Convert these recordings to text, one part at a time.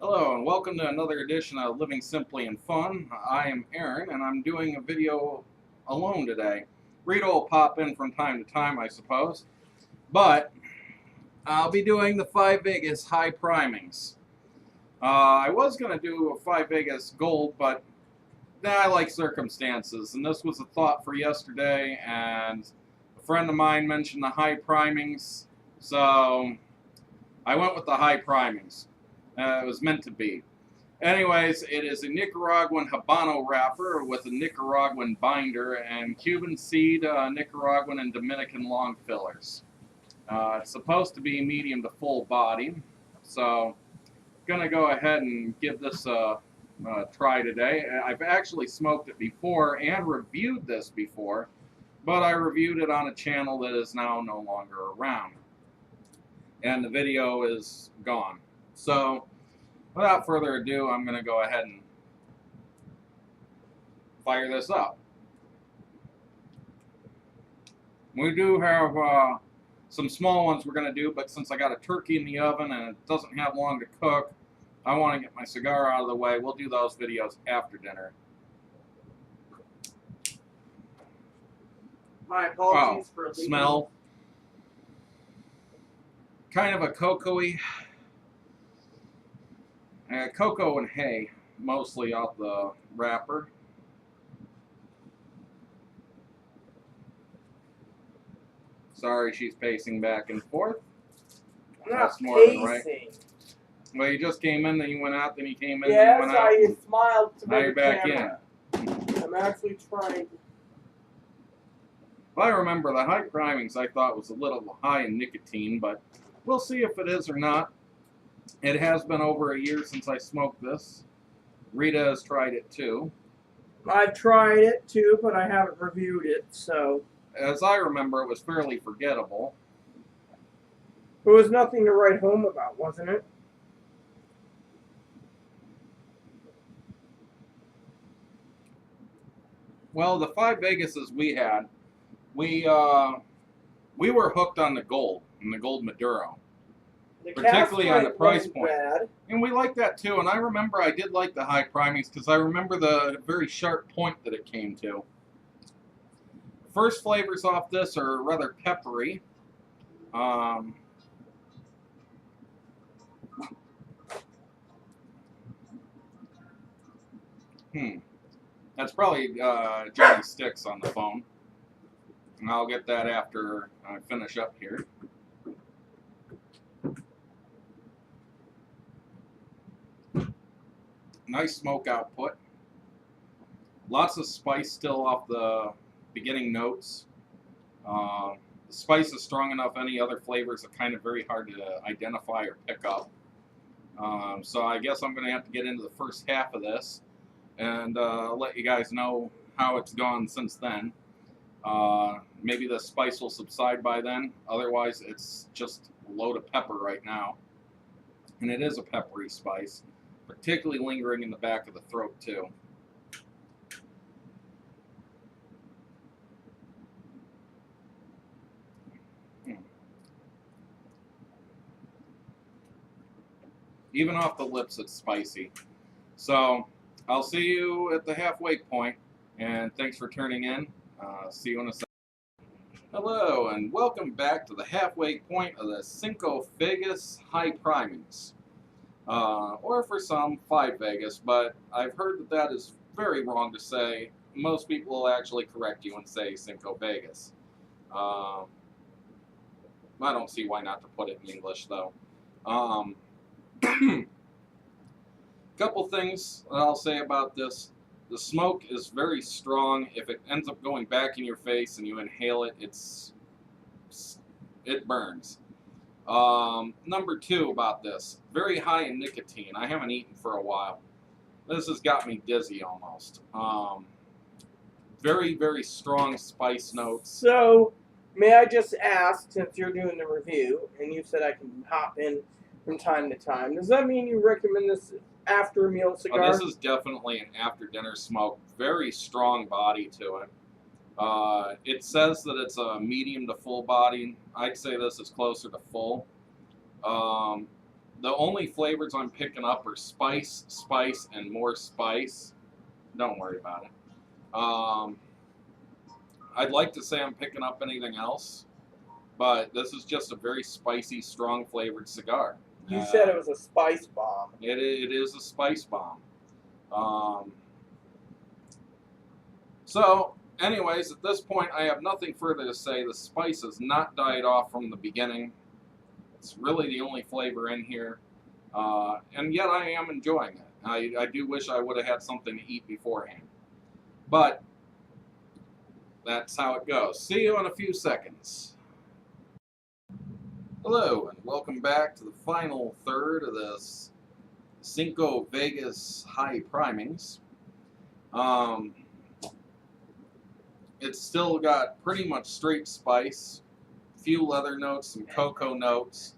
Hello and welcome to another edition of Living Simply and Fun. I am Aaron and I'm doing a video alone today. Rita will pop in from time to time, I suppose, but I'll be doing the 5 Vegas high primings. I was going to do a 5 Vegas gold, but I like circumstances, and this was a thought for yesterday, and a friend of mine mentioned the high primings, so I went with the high primings. It was meant to be. Anyways, it is a Nicaraguan Habano wrapper with a Nicaraguan binder and Cuban seed, Nicaraguan and Dominican long fillers. It's supposed to be medium to full body, so I'm gonna go ahead and give this a try today. I've actually smoked it before and reviewed this before, but I reviewed it on a channel that is now no longer around, and the video is gone. So, without further ado, I'm going to go ahead and fire this up. We do have some small ones we're going to do, but since I got a turkey in the oven and it doesn't have long to cook, I want to get my cigar out of the way. We'll do those videos after dinner. My apologies for leaving. Smell. Kind of a cocoa-y. Cocoa and hay, mostly off the wrapper. Sorry, she's pacing back and forth. I'm That's not more than right. pacing. Well, you just came in, then you went out, then you came in, Yes, then you went out. I smiled to Now you're the back camera. in. I'm actually trying. Well, I remember the high primings I thought was a little high in nicotine, but we'll see if it is or not. It has been over a year since I smoked this. Rita has tried it too. I've tried it too, but I haven't reviewed it, so. As I remember, it was fairly forgettable. It was nothing to write home about, wasn't it? Well, the 5 Vegases we had, we were hooked on the gold, and the gold Maduro. The Particularly on the price wasn't point. bad. And we liked that too, and I remember I did like the high primings because I remember the very sharp point that it came to. First flavors off this are rather peppery. That's probably Johnny Sticks on the phone. And I'll get that after I finish up here. Nice smoke output. Lots of spice still off the beginning notes. The spice is strong enough. Any other flavors are kind of very hard to identify or pick up. So I guess I'm going to have to get into the first half of this and let you guys know how it's gone since then. Maybe the spice will subside by then. Otherwise, it's just a load of pepper right now. And it is a peppery spice, particularly lingering in the back of the throat too. Even off the lips, it's spicy. So I'll see you at the halfway point, and thanks for turning in. See you in a second. Hello, and welcome back to the halfway point of the 5 Vegas high primings. Or for some, 5 Vegas, but I've heard that that is very wrong to say. Most people will actually correct you and say 5 Vegas. I don't see why not to put it in English, though. Couple things that I'll say about this. The smoke is very strong. If it ends up going back in your face and you inhale it, it burns. Number 2 about this, very high in nicotine. I haven't eaten for a while. This has got me dizzy almost. Very, very strong spice notes. So, may I just ask, since you're doing the review, and you said I can hop in from time to time, does that mean you recommend this after a meal cigar? This is definitely an after dinner smoke. Very strong body to it. It says that it's a medium to full body. I'd say this is closer to full. The only flavors I'm picking up are spice, spice, and more spice. Don't worry about it. I'd like to say I'm picking up anything else, but this is just a very spicy, strong flavored cigar. You said it was a spice bomb. It is a spice bomb. So, anyways, at this point, I have nothing further to say. The spice has not died off from the beginning. It's really the only flavor in here, and yet I am enjoying it. I do wish I would have had something to eat beforehand, but that's how it goes. See you in a few seconds. Hello, and welcome back to the final third of this Cinco Vegas High Primings. It's still got pretty much straight spice, few leather notes, some cocoa notes.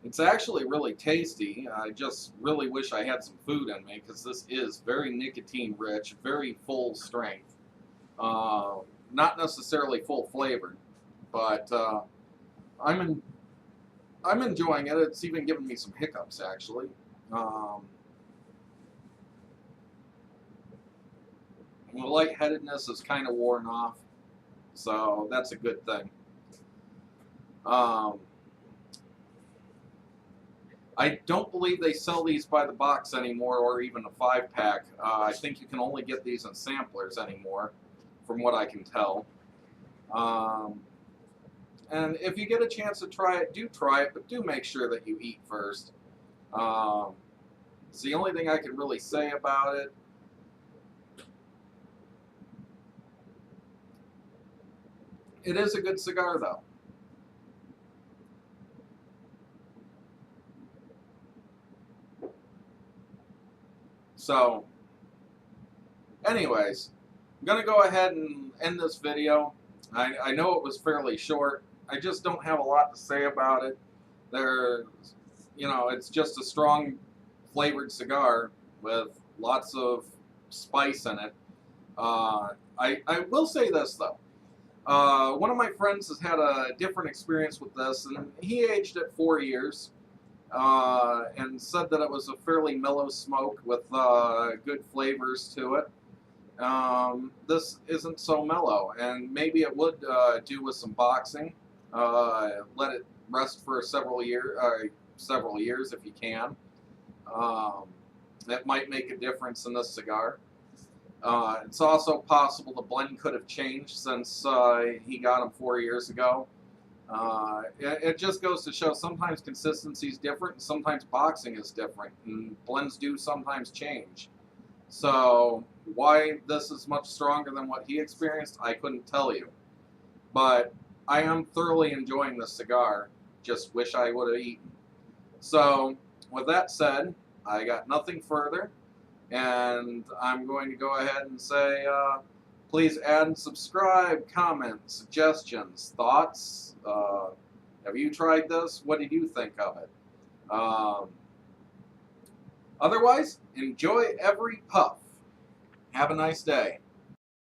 It's actually really tasty. I just really wish I had some food in me because this is very nicotine rich, very full strength. Not necessarily full flavored, but I'm enjoying it. It's even giving me some hiccups actually. The lightheadedness is kind of worn off, so that's a good thing. I don't believe they sell these by the box anymore, or even a 5-pack. I think you can only get these in samplers anymore, from what I can tell. And if you get a chance to try it, do try it, but do make sure that you eat first. It's the only thing I can really say about it. It is a good cigar, though. So, anyways, I'm going to go ahead and end this video. I know it was fairly short. I just don't have a lot to say about it. It's just a strong flavored cigar with lots of spice in it. I will say this, though. One of my friends has had a different experience with this, and he aged it 4 years. And said that it was a fairly mellow smoke with good flavors to it. This isn't so mellow, and maybe it would do with some boxing. Let it rest for several years if you can. That might make a difference in this cigar. It's also possible the blend could have changed since he got them 4 years ago. It just goes to show sometimes consistency is different, and sometimes boxing is different, and blends do sometimes change. So why this is much stronger than what he experienced, I couldn't tell you. But I am thoroughly enjoying this cigar. Just wish I would have eaten. So with that said, I got nothing further, and I'm going to go ahead and say please add and subscribe, comment, suggestions, thoughts. Have you tried this? What did you think of it? Otherwise, enjoy every puff. Have a nice day.